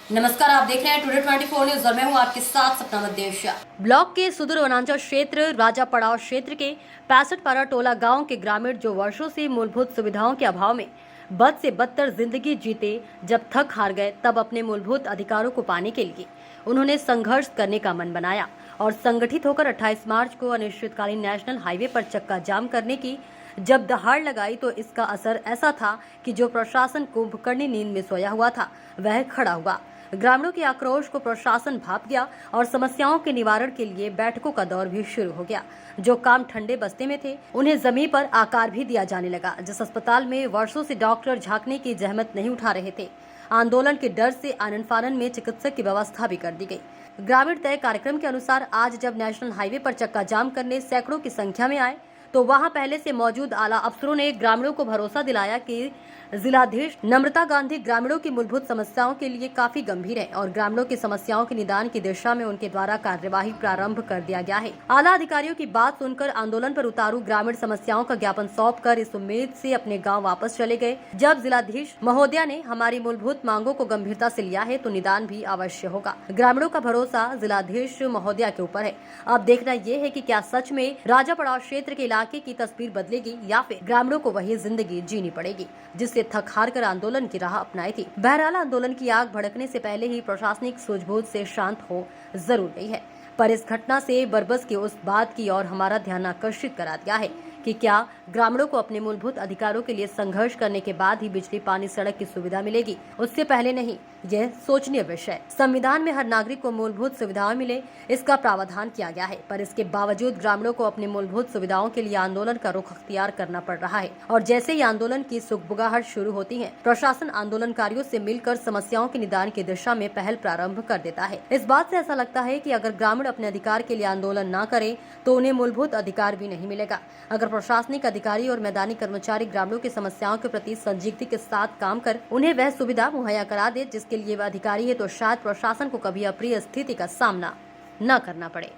नमस्कार, आप देख रहे हैं टुडे 24 न्यूज और मैं हूं आपके साथ सपना मध्य। ब्लॉक के सुदूर वनांचल क्षेत्र राजा पड़ाव क्षेत्र के 65 टोला गांव के ग्रामीण जो वर्षों से मूलभूत सुविधाओं के अभाव में बद से बदतर जिंदगी जीते, जब थक हार गए तब अपने मूलभूत अधिकारों को पाने के लिए उन्होंने संघर्ष करने का मन बनाया और संगठित होकर 28 मार्च को अनिश्चितकालीन नेशनल हाईवे पर चक्का जाम करने की जब दहाड़ लगाई तो इसका असर ऐसा था कि जो प्रशासन कुंभकर्णी नींद में सोया हुआ था वह खड़ा हुआ। ग्रामीणों के आक्रोश को प्रशासन भाप गया और समस्याओं के निवारण के लिए बैठकों का दौर भी शुरू हो गया। जो काम ठंडे बस्ते में थे उन्हें जमीन पर आकार भी दिया जाने लगा। जिस अस्पताल में वर्षों से डॉक्टर झांकने की जहमत नहीं उठा रहे थे, आंदोलन के डर से आनन फानन में चिकित्सक की व्यवस्था भी कर दी गई। ग्रामीण तय कार्यक्रम के अनुसार आज जब नेशनल हाईवे पर चक्का जाम करने सैकड़ों की संख्या में आए तो वहां पहले से मौजूद आला अफसरों ने ग्रामीणों को भरोसा दिलाया कि जिलाधीश नम्रता गांधी ग्रामीणों की मूलभूत समस्याओं के लिए काफी गंभीर है और ग्रामीणों की समस्याओं के निदान की दिशा में उनके द्वारा कार्यवाही प्रारंभ कर दिया गया है। आला अधिकारियों की बात सुनकर आंदोलन पर उतारू ग्रामीण समस्याओं का ज्ञापन सौंपकर इस उम्मीद से अपने गाँव वापस चले गए, जब जिलाधीश महोदया ने हमारी मूलभूत मांगों को गंभीरता से लिया है तो निदान भी अवश्य होगा। ग्रामीणों का भरोसा जिलाधीश महोदया के ऊपर है। अब देखना ये है कि क्या सच में राजा पड़ाव क्षेत्र के इलाके की तस्वीर बदलेगी या फिर ग्रामीणों को वही जिंदगी जीनी पड़ेगी जिससे थक हार कर आंदोलन की राह अपनाई थी। बहरहाल आंदोलन की आग भड़कने से पहले ही प्रशासनिक सूझबूझ से शांत हो जरूर गई है, पर इस घटना से बरबस की उस बात की ओर हमारा ध्यान आकर्षित करा दिया है कि क्या ग्रामीणों को अपने मूलभूत अधिकारों के लिए संघर्ष करने के बाद ही बिजली, पानी, सड़क की सुविधा मिलेगी, उससे पहले नहीं। यह सोचनीय विषय। संविधान में हर नागरिक को मूलभूत सुविधाएं मिले, इसका प्रावधान किया गया है, पर इसके बावजूद ग्रामीणों को अपनी मूलभूत सुविधाओं के लिए आंदोलन का रुख अख्तियार करना पड़ रहा है। और जैसे ही आंदोलन की सुगबुगाहट शुरू होती है, प्रशासन आंदोलनकारियों से मिलकर समस्याओं के निदान की दिशा में पहल प्रारंभ कर देता है। इस बात से ऐसा लगता है कि अगर ग्रामीण अपने अधिकार के लिए आंदोलन न करें तो उन्हें मूलभूत अधिकार भी नहीं मिलेगा। अगर प्रशासनिक अधिकारी और मैदानी कर्मचारी ग्रामीणों की समस्याओं के प्रति संजीदगी के साथ काम कर उन्हें वह सुविधा मुहैया करा दे जिसके लिए वह अधिकारी है, तो शायद प्रशासन को कभी अप्रिय स्थिति का सामना न करना पड़े।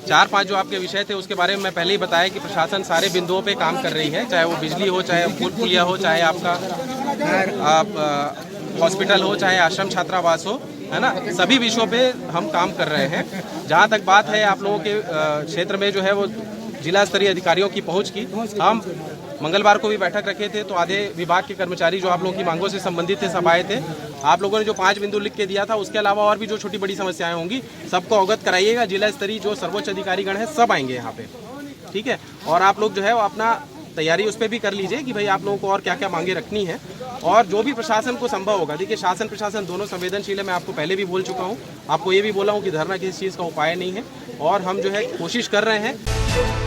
4-5 जो आपके विषय थे उसके बारे में मैं पहले ही बताया कि प्रशासन सारे बिंदुओं पे काम कर रही है, चाहे वो बिजली हो, चाहे पुल पुलिया हो, चाहे आपका हॉस्पिटल हो, चाहे आश्रम छात्रावास हो, है ना। सभी विषयों पे हम काम कर रहे हैं। जहाँ तक बात है आप लोगों के क्षेत्र में जो है वो जिला स्तरीय अधिकारियों की पहुंच की, हम मंगलवार को भी बैठक रखे थे तो आधे विभाग के कर्मचारी जो आप लोगों की मांगों से संबंधित थे सब आए थे। आप लोगों ने जो 5 बिंदु लिख के दिया था उसके अलावा और भी जो छोटी बड़ी समस्याएं होंगी सबको अवगत कराइएगा। जिला स्तरीय जो सर्वोच्च अधिकारीगण है सब आएंगे यहाँ पे, ठीक है। और आप लोग जो है वो अपना तैयारी उस पर भी कर लीजिए कि भाई आप लोगों को और क्या क्या मांगे रखनी है और जो भी प्रशासन को संभव होगा। देखिए शासन प्रशासन दोनों संवेदनशील है, मैं आपको पहले भी बोल चुका हूँ। आपको ये भी बोला हूँ कि धरना किसी चीज़ का उपाय नहीं है और हम जो है कोशिश कर रहे हैं।